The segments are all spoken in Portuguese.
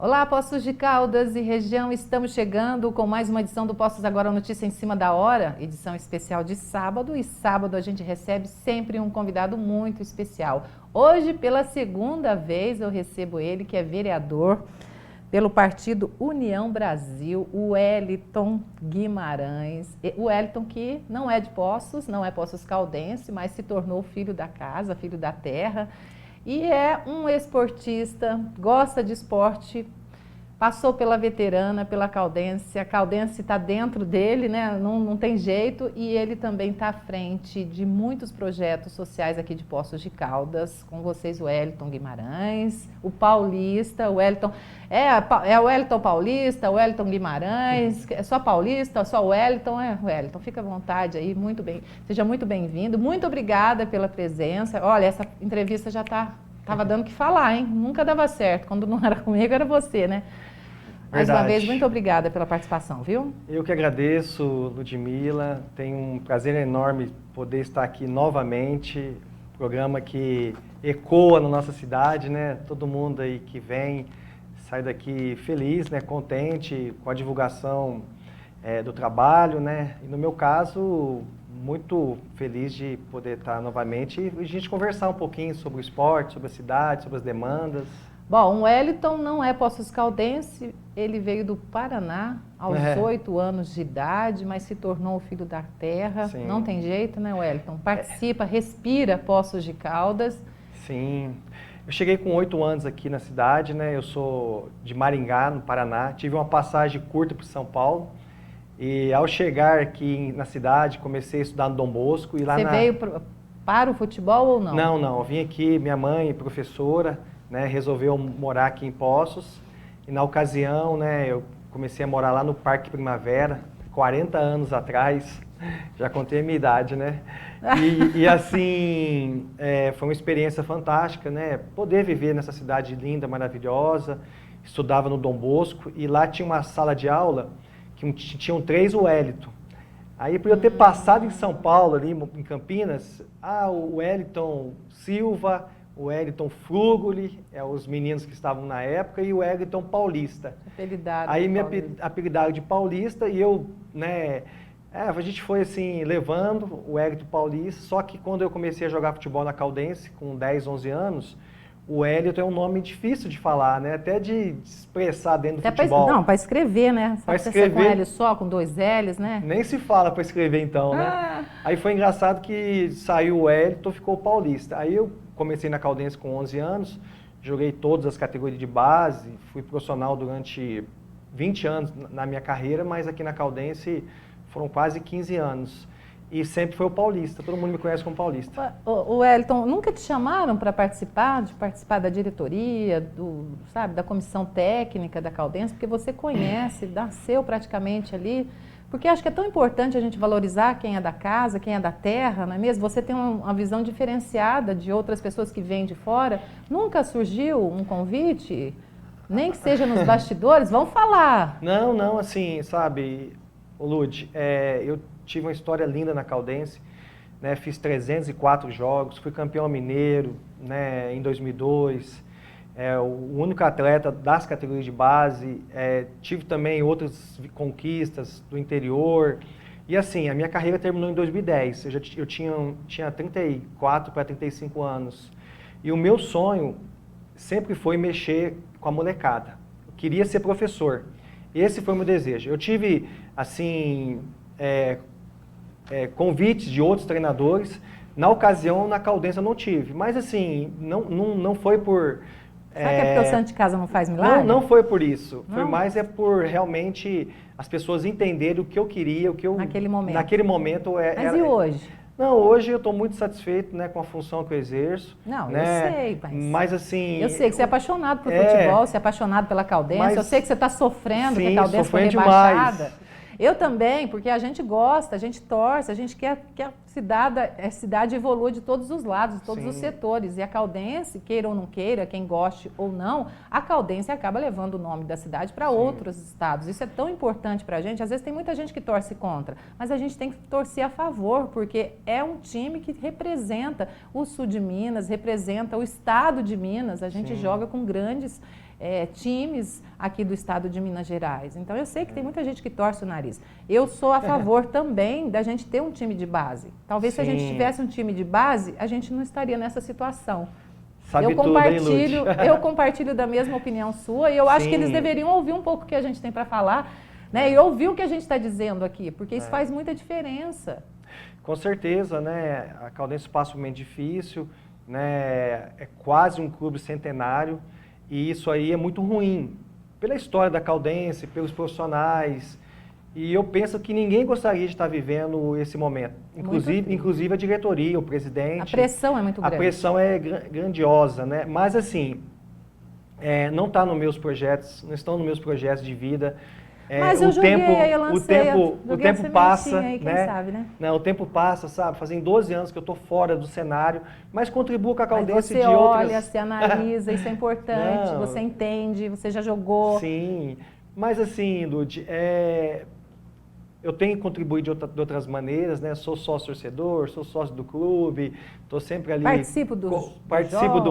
Olá, Poços de Caldas e região, estamos chegando com mais uma edição do Poços Agora Notícia em Cima da Hora, edição especial de sábado, e sábado a gente recebe sempre um convidado muito especial. Hoje, pela segunda vez, eu recebo ele, que é vereador pelo partido União Brasil, o Wellington Guimarães. O Wellington que não é de Poços, não é Poços Caldense, mas se tornou filho da casa, filho da terra. E é um esportista, gosta de esporte, passou pela veterana, pela Caldense, a Caldense está dentro dele, né? Não tem jeito, e ele também está à frente de muitos projetos sociais aqui de Poços de Caldas, com vocês o Wellington Guimarães, o paulista, o Wellington, é o Wellington paulista, o Wellington Guimarães, é só paulista, só o Wellington, Wellington, fica à vontade aí, muito bem, seja muito bem-vindo, muito obrigada pela presença. Olha, essa entrevista já estava dando o que falar, hein? Nunca dava certo, quando não era comigo era você, né? Mais uma vez, muito obrigada pela participação, viu? Eu que agradeço, Ludmila. Tenho um prazer enorme poder estar aqui novamente. Programa que ecoa na nossa cidade, né? Todo mundo aí que vem sai daqui feliz, né? Contente com a divulgação do trabalho, né? E no meu caso, muito feliz de poder estar novamente e a gente conversar um pouquinho sobre o esporte, sobre a cidade, sobre as demandas. Bom, o Wellington não é Poços Caldense, ele veio do Paraná aos 8 anos de idade, mas se tornou o filho da terra. Sim. Não tem jeito, né, Wellington? Participa, respira Poços de Caldas. Sim. Eu cheguei com 8 anos aqui na cidade, né? Eu sou de Maringá, no Paraná. Tive uma passagem curta para São Paulo. E ao chegar aqui na cidade, comecei a estudar no Dom Bosco. E lá Você veio para o futebol ou não? Não. Eu vim aqui, minha mãe, professora, né, resolveu morar aqui em Poços. E na ocasião, né, eu comecei a morar lá no Parque Primavera, 40 anos atrás. Já contei a minha idade, né? E assim, foi uma experiência fantástica, né? Poder viver nessa cidade linda, maravilhosa. Estudava no Dom Bosco e lá tinha uma sala de aula que tinham 3 Wellington. Aí, por eu ter passado em São Paulo, ali em Campinas, o Wellington Silva, o Wellington Frugoli, os meninos que estavam na época, e o Wellington Paulista. Apelidado. Aí me apelidaram de Paulista e eu, né, a gente foi assim, levando o Wellington Paulista, só que quando eu comecei a jogar futebol na Caldense, com 10, 11 anos, o Wellington é um nome difícil de falar, né? Até de expressar dentro do futebol. Para escrever, né? Para escrever. Com L só, com 2 L's, né? Nem se fala para escrever então, né? Aí foi engraçado que saiu o Wellington, ficou o Paulista. Aí eu comecei na Caldense com 11 anos, joguei todas as categorias de base, fui profissional durante 20 anos na minha carreira, mas aqui na Caldense foram quase 15 anos. E sempre foi o Paulista, todo mundo me conhece como Paulista. O Wellington, nunca te chamaram para participar da diretoria, da comissão técnica da Caldense? Porque você conhece, nasceu praticamente ali. Porque acho que é tão importante a gente valorizar quem é da casa, quem é da terra, não é mesmo? Você tem uma visão diferenciada de outras pessoas que vêm de fora. Nunca surgiu um convite? Nem que seja nos bastidores? Vamos falar. Não, assim, sabe, Lud, eu tive uma história linda na Caldense, né? Fiz 304 jogos, fui campeão mineiro, né, em 2002, o único atleta das categorias de base, tive também outras conquistas do interior, e assim, a minha carreira terminou em 2010, eu tinha 34 para 35 anos, e o meu sonho sempre foi mexer com a molecada, eu queria ser professor, esse foi o meu desejo. Eu tive, assim, convites de outros treinadores. Na ocasião, na Caldense eu não tive. Mas assim, não foi por... Será que é porque o santo de casa não faz milagre? Não foi por isso. Não? Foi mais por realmente as pessoas entenderem o que eu queria, naquele momento. Naquele momento Mas e hoje? Não, hoje eu estou muito satisfeito, né, com a função que eu exerço. Não, né? Eu sei, mas assim... Eu sei que você é apaixonado por futebol, você é apaixonado pela Caldense, eu sei que você está sofrendo, porque a Caldense foi rebaixada. Demais. Eu também, porque a gente gosta, a gente torce, a gente quer que a cidade evolua de todos os lados, de todos os setores. E a Caldense, queira ou não queira, quem goste ou não, a Caldense acaba levando o nome da cidade para outros estados. Isso é tão importante para a gente. Às vezes tem muita gente que torce contra, mas a gente tem que torcer a favor, porque é um time que representa o sul de Minas, representa o estado de Minas. A gente joga com grandes times aqui do estado de Minas Gerais. Então, eu sei que tem muita gente que torce o nariz. Eu sou a favor também da gente ter um time de base. Talvez se a gente tivesse um time de base, a gente não estaria nessa situação. Sabe tudo, hein, Lúcia? Eu compartilho da mesma opinião sua e eu acho que eles deveriam ouvir um pouco o que a gente tem para falar, né? E ouvir o que a gente está dizendo aqui, porque isso faz muita diferença. Com certeza, né? A Caldense passa um momento difícil, né? É quase um clube centenário e isso aí é muito ruim pela história da Caldense, pelos profissionais. E eu penso que ninguém gostaria de estar vivendo esse momento. Inclusive a diretoria, o presidente. A pressão é muito grande. A pressão é grandiosa, né? Mas assim, não está nos meus projetos, não estão nos meus projetos de vida. Mas eu joguei, aí eu lancei, o tempo passa, aí, quem sabe, né? Não, o tempo passa, sabe? Fazem 12 anos que eu estou fora do cenário, mas contribuo com a Caldense de outras... Você olha, você analisa, isso é importante, você entende, você já jogou. Sim, mas assim, Lud, eu tenho contribuído de outras maneiras, né? Sou sócio-torcedor, sou sócio do clube, estou sempre ali... Participo do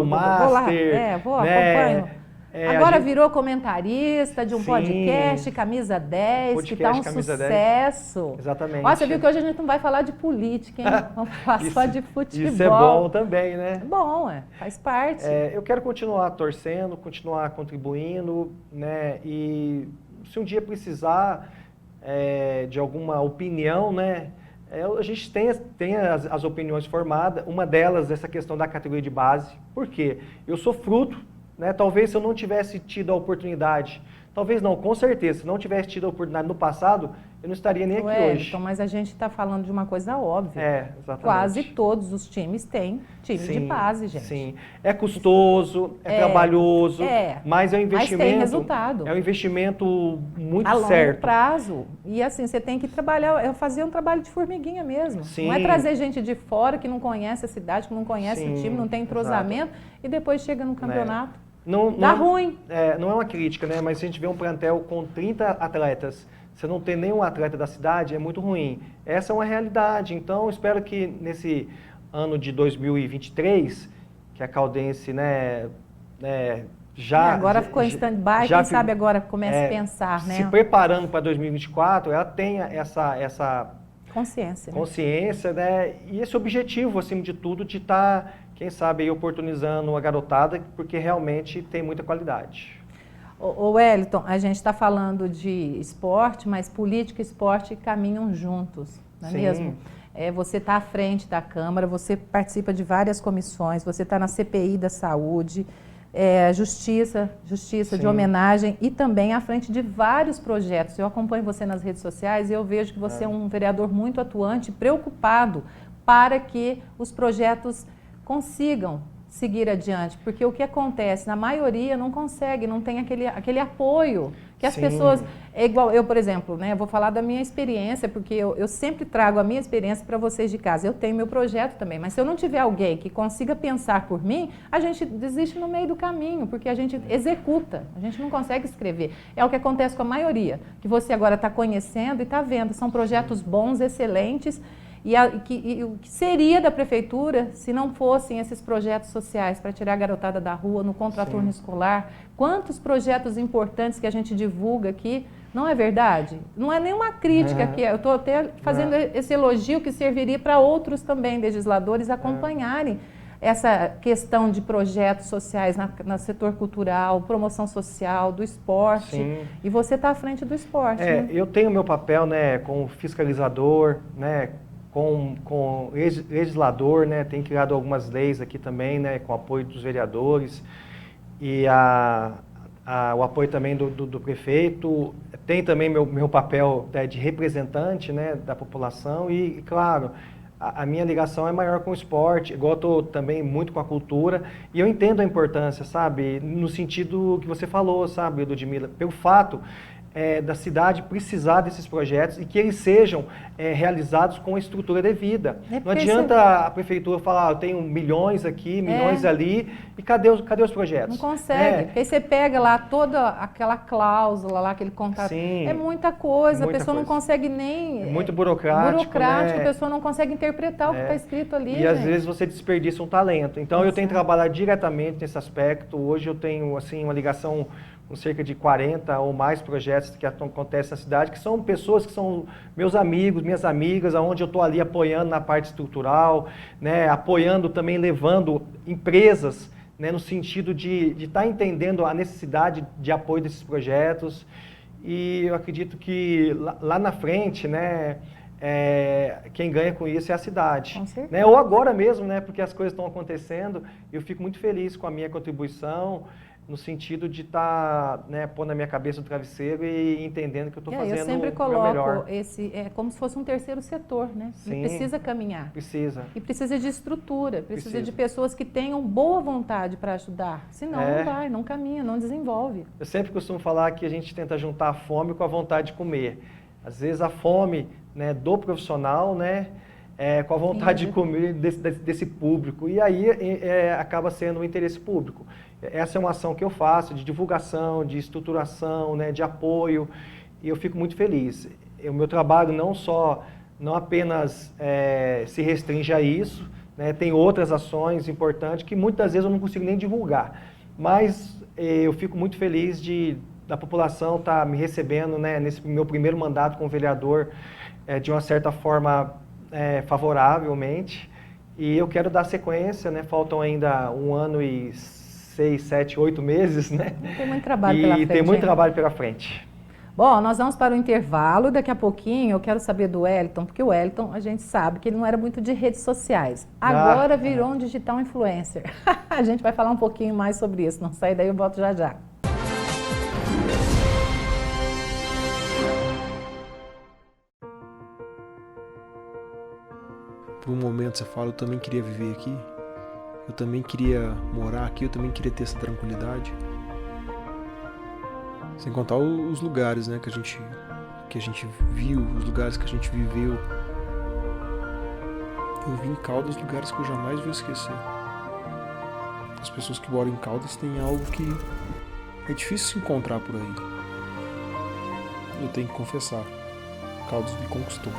Master. Vou acompanho. Agora virou comentarista de um podcast, Camisa 10, que está um sucesso. 10. Exatamente. Você viu que hoje a gente não vai falar de política, hein? Vamos falar só de futebol. Isso é bom também, né? É bom, faz parte. Eu quero continuar torcendo, continuar contribuindo, né? E se um dia precisar de alguma opinião, né? A gente tem as opiniões formadas, uma delas essa questão da categoria de base. Por quê? Eu sou fruto, né? Talvez se eu não tivesse tido a oportunidade, talvez não, com certeza, se não tivesse tido a oportunidade no passado, eu não estaria nem aqui hoje. Então, mas a gente está falando de uma coisa óbvia. Exatamente. Quase todos os times têm time de base, gente. Sim, é custoso, trabalhoso, mas é um investimento. Mas tem resultado. É um investimento muito a longo certo. prazo. E assim, você tem que trabalhar, fazer um trabalho de formiguinha mesmo. Sim. Não é trazer gente de fora que não conhece a cidade, que não conhece o time, não tem entrosamento, e depois chega no campeonato. Dá ruim. Não é uma crítica, né? Mas se a gente vê um plantel com 30 atletas, você não tem nenhum atleta da cidade, é muito ruim. Essa é uma realidade. Então, espero que nesse ano de 2023, que a Caldense, agora ficou em stand-by, quem sabe agora comece a pensar, né? Se preparando para 2024, ela tenha essa consciência, né? E esse objetivo, acima de tudo, de estar, quem sabe, aí, oportunizando a garotada, porque realmente tem muita qualidade. Ô Wellington, a gente está falando de esporte, mas política e esporte caminham juntos, não é mesmo? Você está à frente da Câmara, você participa de várias comissões, você está na CPI da Saúde, Justiça de homenagem e também à frente de vários projetos. Eu acompanho você nas redes sociais e eu vejo que você é um vereador muito atuante, preocupado para que os projetos consigam seguir adiante, porque o que acontece, na maioria não consegue, não tem aquele apoio que as pessoas, igual eu, por exemplo, né, eu vou falar da minha experiência, porque eu sempre trago a minha experiência para vocês de casa, eu tenho meu projeto também, mas se eu não tiver alguém que consiga pensar por mim, a gente desiste no meio do caminho, porque a gente executa, a gente não consegue escrever. É o que acontece com a maioria, que você agora está conhecendo e está vendo, são projetos bons, excelentes, e o que seria da prefeitura se não fossem esses projetos sociais para tirar a garotada da rua, no contraturno escolar? Quantos projetos importantes que a gente divulga aqui, não é verdade? Não é nenhuma crítica aqui, eu estou até fazendo esse elogio que serviria para outros também legisladores acompanharem essa questão de projetos sociais no setor cultural, promoção social, do esporte. Sim. E você está à frente do esporte. Né? Eu tenho meu papel, né, como fiscalizador, né, com legislador, né, tem criado algumas leis aqui também, né, com apoio dos vereadores e o apoio também do prefeito. Tem também meu papel de representante, né, da população e, claro, a minha ligação é maior com o esporte, igual eu estou também muito com a cultura, e eu entendo a importância, sabe, no sentido que você falou, sabe, Ludmila, pelo fato da cidade precisar desses projetos e que eles sejam realizados com a estrutura devida. Não adianta a prefeitura falar, eu tenho milhões aqui, milhões ali, e cadê os projetos? Não consegue, porque aí você pega lá toda aquela cláusula lá, aquele contrato, Sim, é muita coisa, muita a pessoa coisa. não consegue nem... É muito burocrático, né? a pessoa não consegue interpretar o que está escrito ali, E às vezes você desperdiça um talento. Então eu tenho trabalhado diretamente nesse aspecto. Hoje eu tenho assim uma ligação com cerca de 40 ou mais projetos que acontecem na cidade, que são pessoas que são meus amigos, minhas amigas, onde eu estou ali apoiando na parte estrutural, né, apoiando também, levando empresas, né, no sentido de estar entendendo a necessidade de apoio desses projetos. E eu acredito que lá na frente, né, quem ganha com isso é a cidade. Com certeza. Né? Ou agora mesmo, né, porque as coisas estão acontecendo, eu fico muito feliz com a minha contribuição, no sentido de estar, né, pondo na minha cabeça o travesseiro e entendendo que eu estou fazendo eu sempre o meu melhor. coloco como se fosse um terceiro setor, né? Sim, precisa caminhar. Precisa. E precisa de estrutura, precisa de pessoas que tenham boa vontade para ajudar. Senão não vai, não caminha, não desenvolve. Eu sempre costumo falar que a gente tenta juntar a fome com a vontade de comer. Às vezes a fome, né, do profissional, né, com a vontade de comer desse público. E aí acaba sendo um interesse público. Essa é uma ação que eu faço de divulgação, de estruturação, né, de apoio, e eu fico muito feliz. O meu trabalho não apenas se restringe a isso, né, tem outras ações importantes que muitas vezes eu não consigo nem divulgar, mas eu fico muito feliz da população estar me recebendo, né, nesse meu primeiro mandato como vereador de uma certa forma favoravelmente, e eu quero dar sequência, né, faltam ainda 1 ano e 6, 7, 8 meses, né? Tem muito trabalho pela frente. E tem muito trabalho pela frente. Bom, nós vamos para o intervalo. Daqui a pouquinho eu quero saber do Wellington, porque o Wellington, a gente sabe que ele não era muito de redes sociais. Agora virou um digital influencer. A gente vai falar um pouquinho mais sobre isso. Não sai daí, eu volto já já. Por um momento você fala, eu também queria viver aqui. Eu também queria morar aqui, eu também queria ter essa tranquilidade. Sem contar os lugares, né, que a gente viu, os lugares que a gente viveu. Eu vi em Caldas lugares que eu jamais vou esquecer. As pessoas que moram em Caldas têm algo que é difícil se encontrar por aí. Eu tenho que confessar, Caldas me conquistou.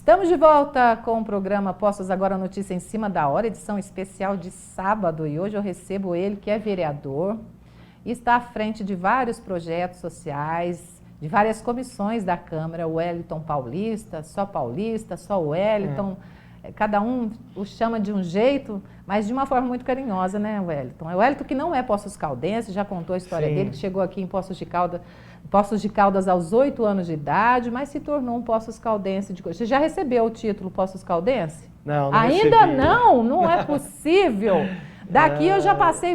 Estamos de volta com o programa Postos Agora Notícia em Cima da Hora, edição especial de sábado. E hoje eu recebo ele, que é vereador e está à frente de vários projetos sociais, de várias comissões da Câmara, o Wellington Paulista, só o Wellington. Cada um o chama de um jeito, mas de uma forma muito carinhosa, né, Wellington? É o Wellington que não é Poços Caldense, já contou a história dele, que chegou aqui em Poços de Caldas aos 8 anos de idade, mas se tornou um Poços Caldense. Você já recebeu o título Poços Caldense? Não ainda recebi. não é possível. Daqui eu já passei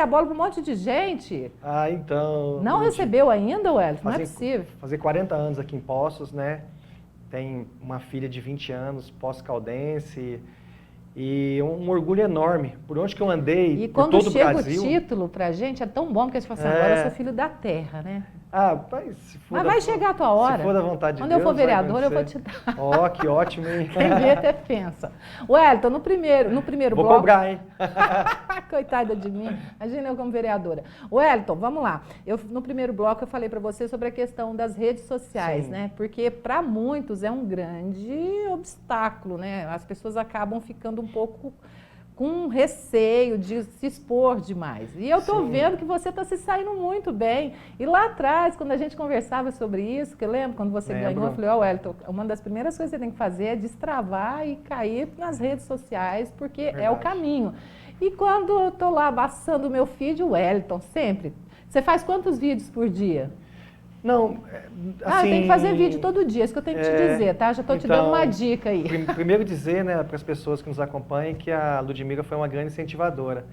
a bola para um monte de gente. Então... Não recebeu ainda, Wellington? Não é possível. Fazer 40 anos aqui em Poços, né? Tem uma filha de 20 anos, Poços-Caldense, e um orgulho enorme. Por onde que eu andei, por todo o Brasil... E quando chega o título pra gente, é tão bom, porque a gente fala assim, agora eu sou filho da terra, né? Mas vai chegar a tua hora. Se for da vontade de Deus, Deus, eu for vereador, eu vou te dar. Ó, que ótimo, hein? Quem vê até pensa. Wellington, no primeiro Vou bloco... cobrar, hein? Coitada de mim. Imagina eu como vereadora. Wellington, vamos lá. No primeiro bloco eu falei para você sobre a questão das redes sociais, né? Porque para muitos é um grande obstáculo, né? As pessoas acabam ficando um pouco com receio de se expor demais. E eu estou vendo que você está se saindo muito bem. E lá atrás, quando a gente conversava sobre isso, que eu lembro quando você ganhou, eu falei, Wellington, uma das primeiras coisas que você tem que fazer é destravar e cair nas redes sociais, porque é o caminho. E quando eu estou lá passando o meu feed, o Wellington, sempre. Você faz quantos vídeos por dia? Não, assim... tem que fazer vídeo todo dia, isso que eu tenho que te dizer, tá? Já estou te dando uma dica aí. Primeiro dizer, né, para as pessoas que nos acompanham, que a Ludmila foi uma grande incentivadora.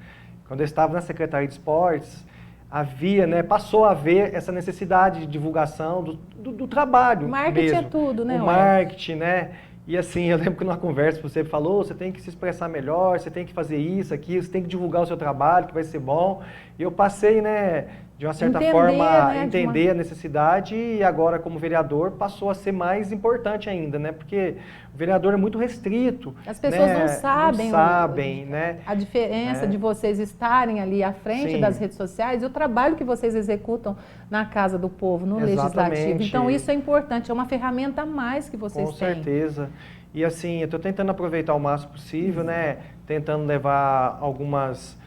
Quando eu estava na Secretaria de Esportes, havia, né, passou a haver essa necessidade de divulgação do trabalho. Marketing mesmo. É tudo, né? O marketing, né? E assim, eu lembro que numa conversa você falou, você tem que se expressar melhor, você tem que fazer isso, aquilo, você tem que divulgar o seu trabalho, que vai ser bom. E eu passei, né, de uma certa forma, entender a necessidade, e agora, como vereador, passou a ser mais importante ainda, né? Porque o vereador é muito restrito. As pessoas né? não sabem, né? A diferença de vocês estarem ali à frente das redes sociais e o trabalho que vocês executam na Casa do Povo, no Legislativo. Então, isso é importante, é uma ferramenta a mais que vocês têm. Com certeza. E assim, eu estou tentando aproveitar o máximo possível, né? Tentando levar algumas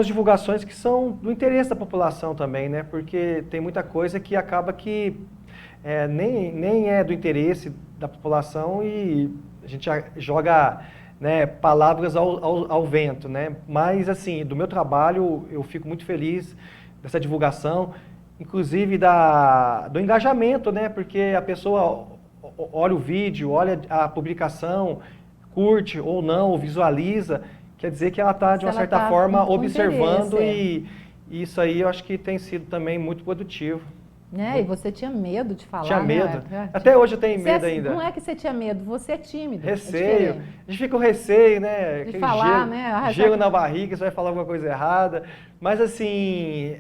divulgações que são do interesse da população também, né? Porque tem muita coisa que acaba que nem é do interesse da população e a gente joga, né, palavras ao vento, né? Mas, assim, do meu trabalho, eu fico muito feliz dessa divulgação, inclusive do engajamento, né? Porque a pessoa olha o vídeo, olha a publicação, curte ou não, visualiza, quer dizer que ela está, de uma certa forma, observando e isso aí eu acho que tem sido também muito produtivo. E você tinha medo de falar, Tinha medo. Até hoje eu tenho medo ainda. Não é que você tinha medo, você é tímido. Receio. A gente fica com receio, né? De falar, né? Gelo na barriga, você vai falar alguma coisa errada. Mas assim,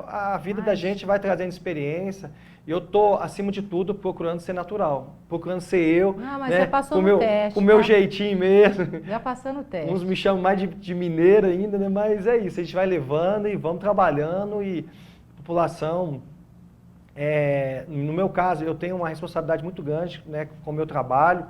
a vida da gente vai trazendo experiência. E eu tô, acima de tudo, procurando ser natural. Procurando ser eu. Mas né? você passou no teste. Com o meu jeitinho mesmo. Já passou no teste. Uns me chamam mais de mineiro ainda, né? Mas é isso, a gente vai levando e vamos trabalhando e a população... no meu caso, eu tenho uma responsabilidade muito grande, né, com o meu trabalho,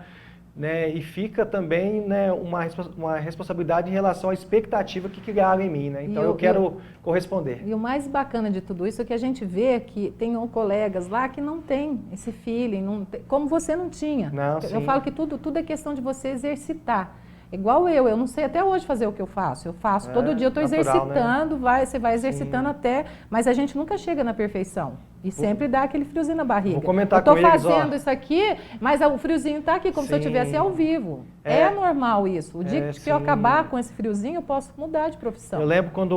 né, e fica também, né, uma responsabilidade em relação à expectativa que criaram em mim, né? Então eu quero corresponder. E o mais bacana de tudo isso é que a gente vê que tem colegas lá que não tem esse feeling, como você não tinha. Eu falo que tudo é questão de você exercitar. Igual eu não sei até hoje fazer o que eu faço. Eu faço, todo dia eu estou exercitando, né? Você vai exercitando até, mas a gente nunca chega na perfeição. E sempre dá aquele friozinho na barriga. Vou comentar com eles, eu estou fazendo isso aqui, mas o friozinho está aqui, como se eu estivesse ao vivo. É normal isso. O dia que eu acabar com esse friozinho, eu posso mudar de profissão. Eu lembro quando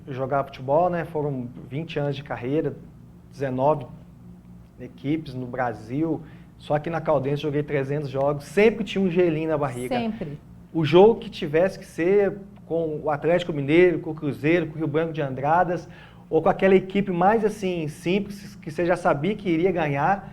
eu jogava futebol, né? Foram 20 anos de carreira, 19 equipes no Brasil. Só que na Caldense joguei 300 jogos, sempre tinha um gelinho na barriga. Sempre. O jogo que tivesse que ser com o Atlético Mineiro, com o Cruzeiro, com o Rio Branco de Andradas, ou com aquela equipe mais assim simples, que você já sabia que iria ganhar,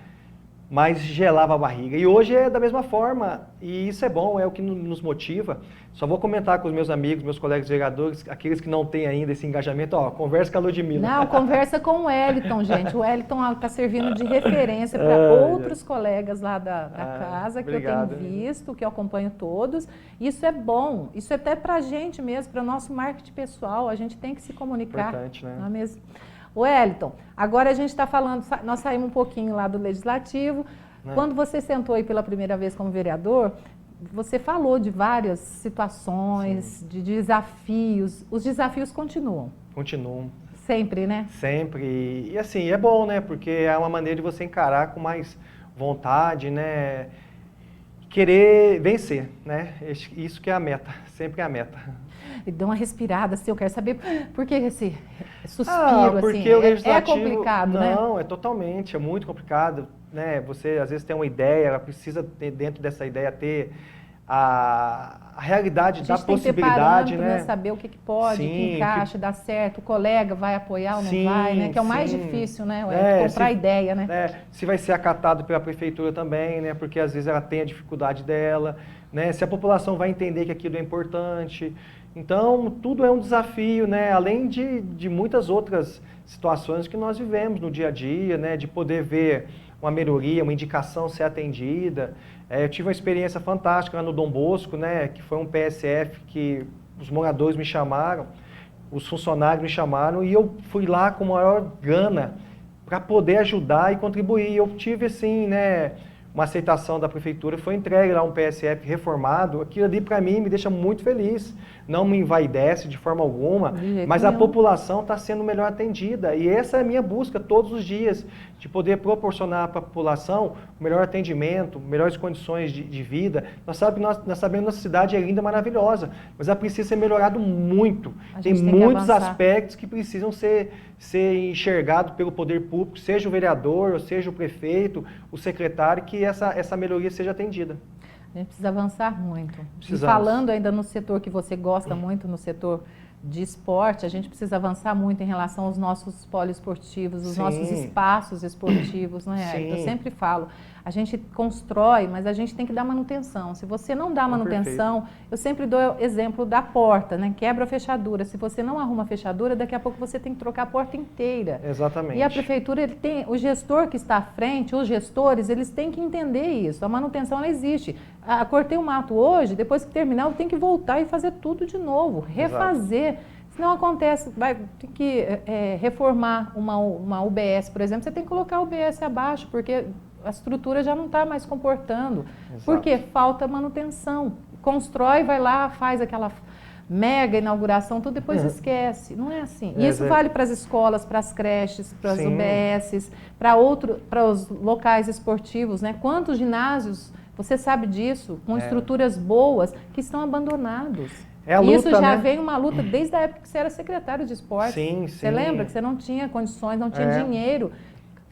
mas gelava a barriga. E hoje é da mesma forma, e isso é bom, é o que nos motiva. Só vou comentar com os meus amigos, meus colegas vereadores, aqueles que não têm ainda esse engajamento, ó, conversa com a Ludmila. Não, conversa com o Wellington, gente. O Wellington está servindo de referência para outros colegas lá da casa, que obrigado. Eu tenho visto, que eu acompanho todos. Isso é bom, isso é até para a gente mesmo, para o nosso marketing pessoal, a gente tem que se comunicar. Importante, né? Não é mesmo? Wellington, agora a gente está falando, nós saímos um pouquinho lá do Legislativo. Quando você sentou aí pela primeira vez como vereador, você falou de várias situações, sim, de desafios. Os desafios continuam. Continuam. Sempre, né? Sempre. E assim, é bom, né? Porque é uma maneira de você encarar com mais vontade, né? Querer vencer, né? Isso que é a meta, sempre é a meta. E dá uma respirada, assim, eu quero saber por que esse suspiro, porque assim, o legislativo, é complicado, né? Não, é totalmente, é muito complicado, né? Você, às vezes, tem uma ideia, ela precisa ter, dentro dessa ideia, ter a realidade da possibilidade, tem que ter né? Saber o que pode, sim, o que encaixa, dá certo, o colega vai apoiar ou não vai, né? Que é o mais difícil, né? Comprar ideia, né? Se vai ser acatado pela prefeitura também, né? Porque às vezes ela tem a dificuldade dela, né? Se a população vai entender que aquilo é importante. Então, tudo é um desafio, né? Além de muitas outras situações que nós vivemos no dia a dia, né? De poder ver uma melhoria, uma indicação ser atendida. Eu tive uma experiência fantástica lá no Dom Bosco, né? Que foi um PSF que os moradores me chamaram, os funcionários me chamaram e eu fui lá com maior gana para poder ajudar e contribuir. Eu tive, assim, né? Uma aceitação da prefeitura, foi entregue lá um PSF reformado. Aquilo ali, para mim, me deixa muito feliz. Não me envaidece de forma alguma, mas a população está sendo melhor atendida. E essa é a minha busca todos os dias, de poder proporcionar para a população o melhor atendimento, melhores condições de vida. Nós sabemos que nossa cidade é linda, maravilhosa, mas ela precisa ser melhorada muito. Tem muitos aspectos que precisam ser enxergados pelo poder público, seja o vereador, ou seja o prefeito, o secretário, que essa melhoria seja atendida. A gente precisa avançar muito. Precisamos. E falando ainda no setor que você gosta muito, no setor de esporte, a gente precisa avançar muito em relação aos nossos poliesportivos, os nossos espaços esportivos, né? Eu sempre falo, a gente constrói, mas a gente tem que dar manutenção. Se você não dá manutenção, eu sempre dou exemplo da porta, né? Quebra a fechadura. Se você não arruma a fechadura, daqui a pouco você tem que trocar a porta inteira. Exatamente. E a prefeitura, o gestor que está à frente, os gestores, eles têm que entender isso. A manutenção, ela existe. Cortei o mato hoje, depois que terminar, eu tenho que voltar e fazer tudo de novo, refazer. Exato. Senão acontece, tem que reformar uma UBS, por exemplo, você tem que colocar a UBS abaixo, porque a estrutura já não está mais comportando. Exato. Porque falta manutenção. Constrói, vai lá, faz aquela mega inauguração, tudo depois esquece. Não é assim. E isso vale para as escolas, para as creches, para as UBSs, para os locais esportivos, né? Quantos ginásios, você sabe disso, com estruturas boas, que estão abandonados. Isso já vem uma luta desde a época que você era secretário de esporte. Você lembra que você não tinha condições, não tinha dinheiro.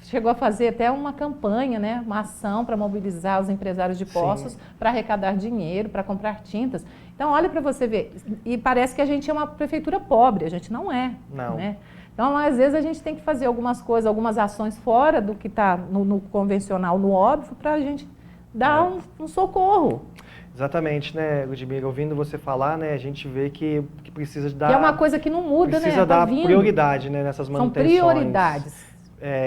Chegou a fazer até uma campanha, né? Uma ação para mobilizar os empresários de Poços para arrecadar dinheiro, para comprar tintas. Então, olha para você ver. E parece que a gente é uma prefeitura pobre, a gente não é. Não. Né? Então, às vezes, a gente tem que fazer algumas coisas, algumas ações fora do que está no convencional, no óbvio, para a gente dar um socorro. Exatamente, né, Ludmila? Ouvindo você falar, né, a gente vê que precisa dar... Que é uma coisa que não muda, precisa né? dar prioridade, né, nessas manutenções. São prioridades.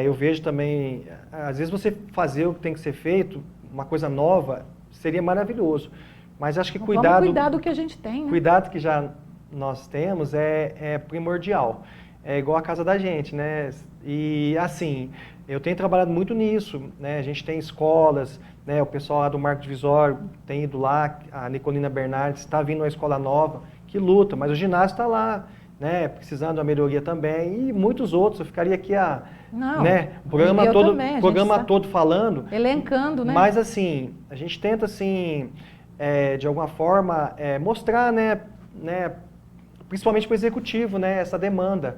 Eu vejo também, às vezes você fazer o que tem que ser feito, uma coisa nova, seria maravilhoso. Mas acho que vamos cuidar do que a gente tem, né? Cuidado que já nós temos é primordial. É igual a casa da gente, né? E assim, eu tenho trabalhado muito nisso, né? A gente tem escolas, né? O pessoal lá do Marco Divisório tem ido lá, a Nicolina Bernardes está vindo uma escola nova que luta, mas o ginásio está lá, né? Precisando de uma melhoria também, e muitos outros. Eu ficaria aqui o programa todo falando, elencando, né? Mas assim, a gente tenta assim, de alguma forma, mostrar, né, principalmente para o executivo, né, essa demanda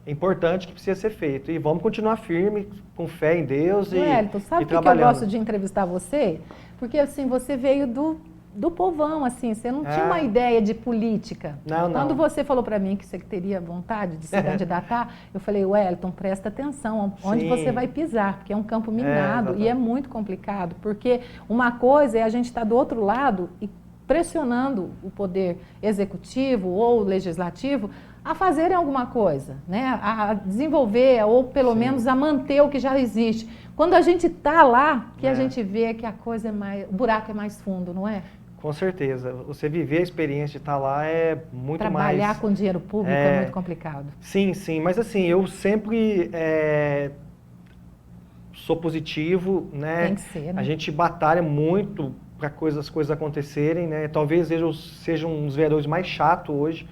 importante que precisa ser feito. E vamos continuar firme, com fé em Deus Wellington, sabe e por que eu gosto de entrevistar você? Porque assim, você veio do povão, assim, você não tinha uma ideia de política. Não. Quando você falou para mim que você teria vontade de se candidatar, eu falei, Wellington, presta atenção onde Sim. você vai pisar, porque é um campo minado e é muito complicado, porque uma coisa é a gente estar do outro lado e pressionando o poder executivo ou legislativo a fazerem alguma coisa, né? A desenvolver ou pelo menos a manter o que já existe. Quando a gente está lá, que a gente vê que a coisa o buraco é mais fundo, não é? Com certeza. Você viver a experiência de estar lá é muito Trabalhar mais... com dinheiro público é muito complicado. Sim, mas assim, eu sempre sou positivo, né? Tem que ser, né? A gente batalha muito para as coisas acontecerem, né? Talvez eu seja um dos vereadores mais chatos hoje,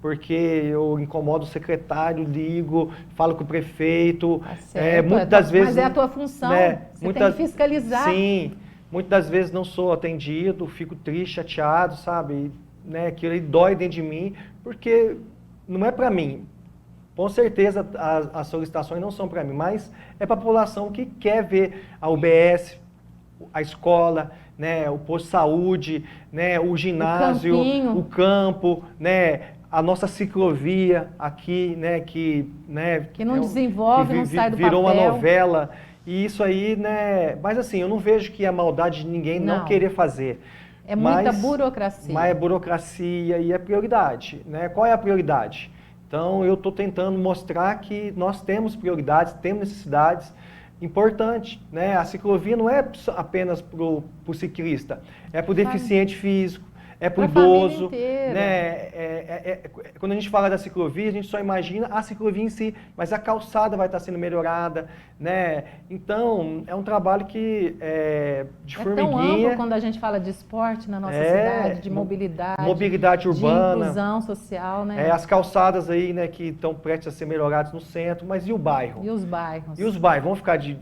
porque eu incomodo o secretário, ligo, falo com o prefeito. Tá certo, muitas das vezes, mas é a tua função, né? você tem que fiscalizar. Sim, muitas das vezes não sou atendido, fico triste, chateado, sabe? Né? Aquilo dói dentro de mim, porque não é para mim. Com certeza as solicitações não são para mim, mas é para a população que quer ver a UBS, a escola, né, o posto de saúde, né, o ginásio, o campo, né, a nossa ciclovia aqui, né, que não desenvolve, não sai do virou papel. Uma novela. E isso aí, né, mas assim, eu não vejo que é maldade de ninguém não querer fazer. É muita burocracia. Mas é burocracia e é prioridade, né? Qual é a prioridade? Então, eu estou tentando mostrar que nós temos prioridades, temos necessidades importantes, né? A ciclovia não é apenas para o ciclista, é para o deficiente físico, é para o idoso, né? Quando a gente fala da ciclovia, a gente só imagina a ciclovia em si, mas a calçada vai estar sendo melhorada, né? Então, é um trabalho que de formiguinha. É tão amplo quando a gente fala de esporte na nossa cidade, de mobilidade urbana, de inclusão social, né? As calçadas aí, né, que estão prestes a ser melhoradas no centro, mas e o bairro? E os bairros? E os bairros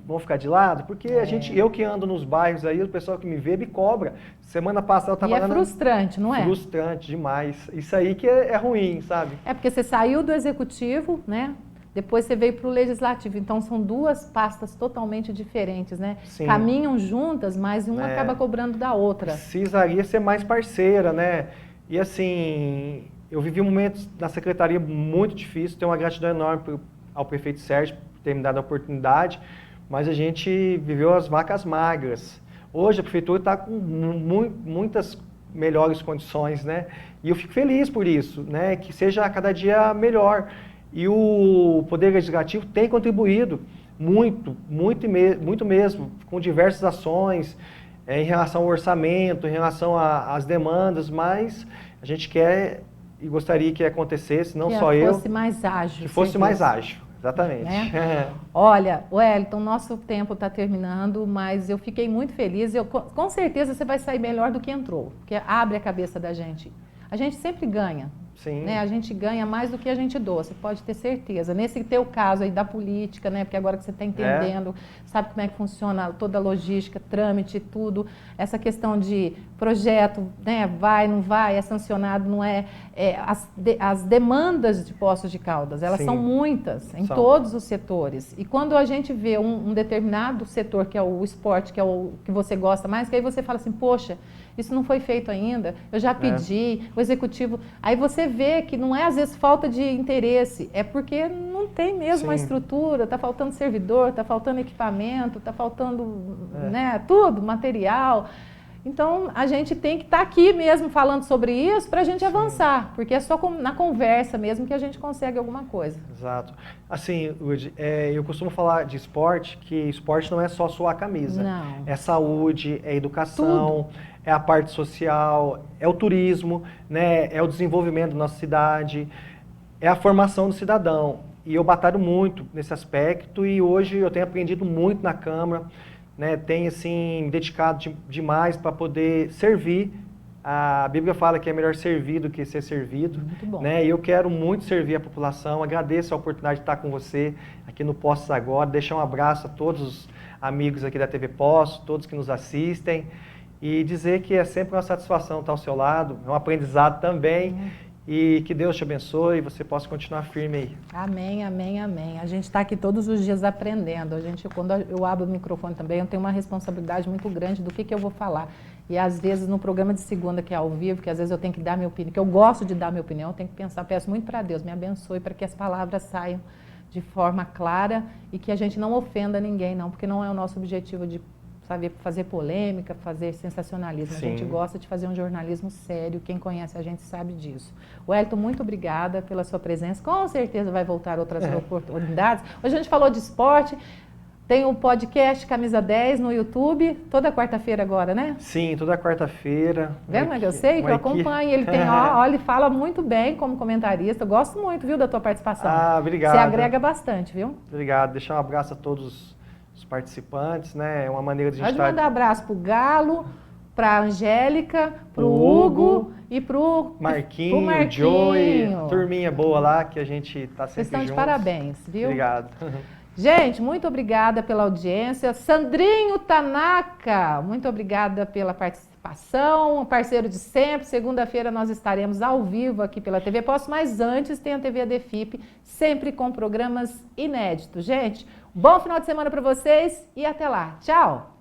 vão ficar de lado? Porque eu que ando nos bairros aí, o pessoal que me vê me cobra. Semana passada eu estava lá. E é frustrante, não é? Frustrante demais. Isso aí que é ruim, sabe? É porque você saiu do executivo, né? Depois você veio para o legislativo. Então são duas pastas totalmente diferentes, né? Sim. Caminham juntas, mas uma acaba cobrando da outra. Precisaria ser mais parceira, né? E assim, eu vivi momentos na secretaria muito difíceis, tenho uma gratidão enorme ao prefeito Sérgio por ter me dado a oportunidade, mas a gente viveu as vacas magras. Hoje a prefeitura está com muitas melhores condições, né? E eu fico feliz por isso, né? Que seja a cada dia melhor. E o Poder Legislativo tem contribuído muito mesmo, com diversas ações em relação ao orçamento, em relação às demandas, mas a gente quer e gostaria que acontecesse, não só eu. Que fosse mais ágil. Que fosse mais ágil, exatamente. Né? Olha, Wellington, nosso tempo está terminando, mas eu fiquei muito feliz. Com certeza você vai sair melhor do que entrou, porque abre a cabeça da gente. A gente sempre ganha. Sim. Né? A gente ganha mais do que a gente doa, você pode ter certeza. Nesse teu caso aí da política, né? Porque agora que você está entendendo, sabe como é que funciona toda a logística, trâmite, tudo, essa questão de projeto, né? Vai, não vai, é sancionado, não é. As demandas de Poços de Caldas, elas são muitas, em todos os setores. E quando a gente vê um determinado setor, que é o esporte, que é o que você gosta mais, que aí você fala assim, poxa, isso não foi feito ainda, eu já pedi, o executivo... Aí você vê que não é, às vezes, falta de interesse, é porque não tem mesmo a estrutura, está faltando servidor, está faltando equipamento, está faltando né, tudo, material. Então, a gente tem que estar aqui mesmo falando sobre isso para a gente avançar, porque é só na conversa mesmo que a gente consegue alguma coisa. Exato. Assim, Lud, eu costumo falar de esporte, que esporte não é só suar a camisa. Não. É saúde, é educação, é a parte social, é o turismo, né? É o desenvolvimento da nossa cidade, é a formação do cidadão. E eu batalho muito nesse aspecto e hoje eu tenho aprendido muito na Câmara, né, tem assim, me dedicado demais para poder servir. A Bíblia fala que é melhor servir do que ser servido. Muito bom. Né, e eu quero muito servir a população. Agradeço a oportunidade de estar com você aqui no Poços Agora. Deixar um abraço a todos os amigos aqui da TV Poços, todos que nos assistem. E dizer que é sempre uma satisfação estar ao seu lado, é um aprendizado também. E que Deus te abençoe e você possa continuar firme aí. Amém, amém, amém. A gente está aqui todos os dias aprendendo. Quando eu abro o microfone também, eu tenho uma responsabilidade muito grande do que eu vou falar. E às vezes no programa de segunda, que é ao vivo, que às vezes eu tenho que dar minha opinião, que eu gosto de dar minha opinião, eu tenho que pensar, peço muito para Deus, me abençoe para que as palavras saiam de forma clara e que a gente não ofenda ninguém, não, porque não é o nosso objetivo de fazer polêmica, fazer sensacionalismo. Sim. A gente gosta de fazer um jornalismo sério, quem conhece a gente sabe disso. Wellington, muito obrigada pela sua presença, com certeza vai voltar outras oportunidades. Hoje a gente falou de esporte, tem o podcast Camisa 10 no YouTube, toda quarta-feira agora, né? Sim, toda quarta-feira. Vendo, mas eu sei que eu acompanho, ele tem, ele fala muito bem como comentarista, eu gosto muito, viu, da tua participação. Ah, obrigado. Você agrega bastante, viu? Obrigado, deixar um abraço a todos os participantes, né? É uma maneira de a gente Pode mandar abraço pro Galo, pra Angélica, pro Hugo e pro Marquinho, Joey, turminha boa lá que a gente tá sempre Vocês estão juntos. de parabéns, viu? Obrigado. Gente, muito obrigada pela audiência. Sandrinho Tanaka, muito obrigada pela participação, parceiro de sempre. Segunda-feira nós estaremos ao vivo aqui pela TV Poço, mas antes tem a TV ADFIP, sempre com programas inéditos. Gente, bom final de semana para vocês e até lá. Tchau!